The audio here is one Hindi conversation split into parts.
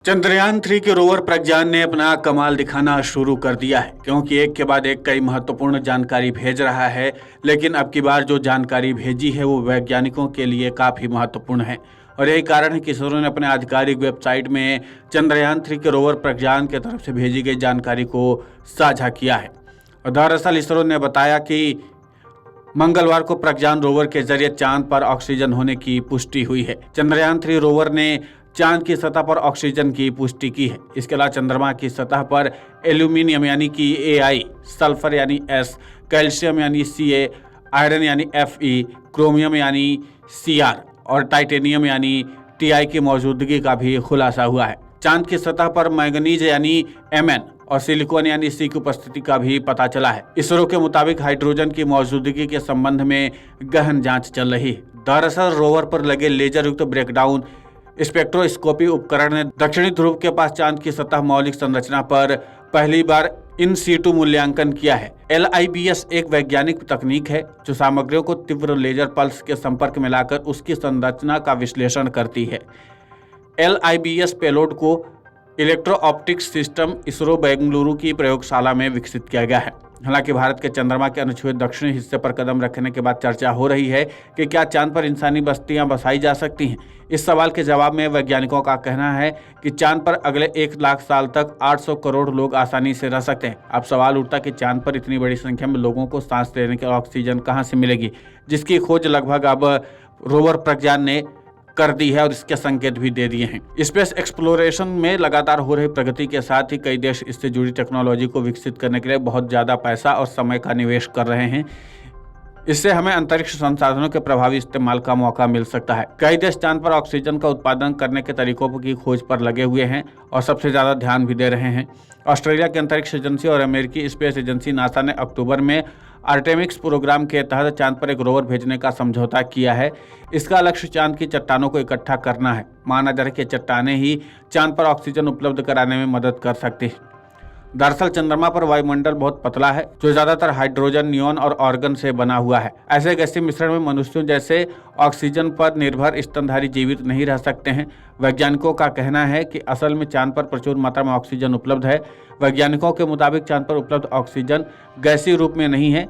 चंद्रयान-3 के रोवर प्रज्ञान ने अपना कमाल दिखाना शुरू कर दिया है, क्योंकि एक के बाद एक कई महत्वपूर्ण जानकारी भेज रहा है। लेकिन अब की बार जो जानकारी भेजी है वो वैज्ञानिकों के लिए काफ़ी महत्वपूर्ण है और यही कारण है कि इसरो ने अपने आधिकारिक वेबसाइट में चंद्रयान-3 के रोवर प्रज्ञान की तरफ से भेजी गई जानकारी को साझा किया है। और दरअसल इसरो ने बताया कि मंगलवार को प्रज्ञान रोवर के जरिए चांद पर ऑक्सीजन होने की पुष्टि हुई है। चंद्रयान-3 रोवर ने चांद की सतह पर ऑक्सीजन की पुष्टि की है। इसके अलावा चंद्रमा की सतह पर एल्यूमिनियम यानी कि Ai, सल्फर यानी S, कैल्शियम यानी Ca, आयरन यानी Fe, क्रोमियम यानी Cr और टाइटेनियम यानी Ti की मौजूदगी का भी खुलासा हुआ है। चांद की सतह पर मैंगनीज यानी Mn और सिलिकॉन यानी C की उपस्थिति का भी पता चला है। इसरो के मुताबिक हाइड्रोजन की मौजूदगी के संबंध में गहन जांच चल रही है। दरअसल रोवर पर लगे लेजर युक्त ब्रेकडाउन स्पेक्ट्रोस्कोपी उपकरण ने दक्षिणी ध्रुव के पास चांद की सतह मौलिक संरचना पर पहली बार इन सीटू मूल्यांकन किया है। LIBS एक वैज्ञानिक तकनीक है जो सामग्रियों को तीव्र लेजर पल्स के संपर्क में लाकर उसकी संरचना का विश्लेषण करती है। LIBS पेलोड को electro optics system ISRO Bengaluru की प्रयोगशाला में विकसित किया गया है। हालांकि भारत के चंद्रमा के अनछुए दक्षिणी हिस्से पर कदम रखने के बाद चर्चा हो रही है कि क्या चांद पर इंसानी बस्तियां बसाई जा सकती हैं। इस सवाल के जवाब में वैज्ञानिकों का कहना है कि चांद पर अगले 1 लाख साल तक 800 करोड़ लोग आसानी से रह सकते हैं। अब सवाल उठता कि चांद पर इतनी बड़ी संख्या में लोगों को सांस लेने के ऑक्सीजन कहाँ से मिलेगी, जिसकी खोज लगभग अब रोवर प्रज्ञान ने कर दी है और इसके संकेत भी दे दिए हैं। स्पेस एक्सप्लोरेशन में लगातार हो रही प्रगति के साथ ही कई देश इससे जुड़ी टेक्नोलॉजी को विकसित करने के लिए बहुत ज़्यादा पैसा और समय का निवेश कर रहे हैं। इससे हमें अंतरिक्ष संसाधनों के प्रभावी इस्तेमाल का मौका मिल सकता है। कई देश चांद पर ऑक्सीजन का उत्पादन करने के तरीकों की खोज पर लगे हुए हैं और सबसे ज़्यादा ध्यान भी दे रहे हैं। ऑस्ट्रेलिया की अंतरिक्ष एजेंसी और अमेरिकी स्पेस एजेंसी नासा ने अक्टूबर में आर्टेमिक्स प्रोग्राम के तहत चांद पर एक रोवर भेजने का समझौता किया है। इसका लक्ष्य चांद की चट्टानों को इकट्ठा करना है। माना जा रहा है कि चट्टानें ही चांद पर ऑक्सीजन उपलब्ध कराने में मदद कर सकती है। दरअसल चंद्रमा पर वायुमंडल बहुत पतला है जो ज्यादातर हाइड्रोजन, नियॉन और ऑर्गन से बना हुआ है। ऐसे गैसीय मिश्रण में मनुष्यों जैसे ऑक्सीजन पर निर्भर स्तनधारी जीवित नहीं रह सकते हैं। वैज्ञानिकों का कहना है कि असल में चांद पर प्रचुर मात्रा में ऑक्सीजन उपलब्ध है। वैज्ञानिकों के मुताबिक चांद पर उपलब्ध ऑक्सीजन गैसीय रूप में नहीं है,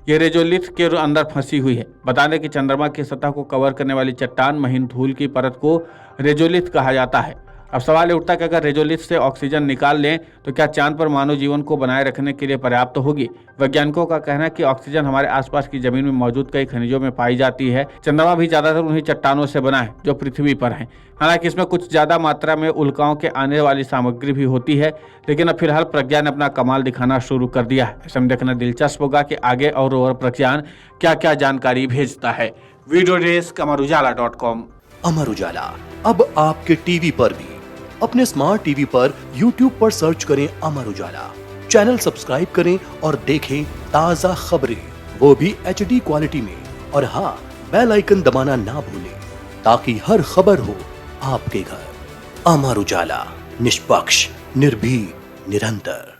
ये रेजोलिथ के अंदर फंसी हुई है। बता दें कि चंद्रमा की सतह को कवर करने वाली चट्टान महीन धूल की परत को रेजोलिथ कहा जाता है। अब सवाल उठता है कि अगर रेजोलिथ से ऑक्सीजन निकाल लें तो क्या चांद पर मानव जीवन को बनाए रखने के लिए पर्याप्त होगी। वैज्ञानिकों का कहना है कि ऑक्सीजन हमारे आसपास की जमीन में मौजूद कई खनिजों में पाई जाती है। चंद्रमा भी ज्यादातर उन्हीं चट्टानों से बना है जो पृथ्वी पर है। हालांकि इसमें कुछ ज्यादा मात्रा में उल्काओं के आने वाली सामग्री भी होती है, लेकिन अब फिलहाल प्रज्ञान ने अपना कमाल दिखाना शुरू कर दिया है। ऐसे में देखना दिलचस्प होगा कि आगे और रोवर प्रज्ञान क्या क्या जानकारी भेजता है। Video desk अमरुजाला.com। अमर उजाला अब आपके टीवी पर भी। अपने स्मार्ट टीवी पर YouTube पर सर्च करें अमर उजाला, चैनल सब्सक्राइब करें और देखें ताजा खबरें, वो भी HD क्वालिटी में। और हाँ, बेल आइकन दबाना ना भूलें ताकि हर खबर हो आपके घर। अमर उजाला, निष्पक्ष, निर्भीक, निरंतर।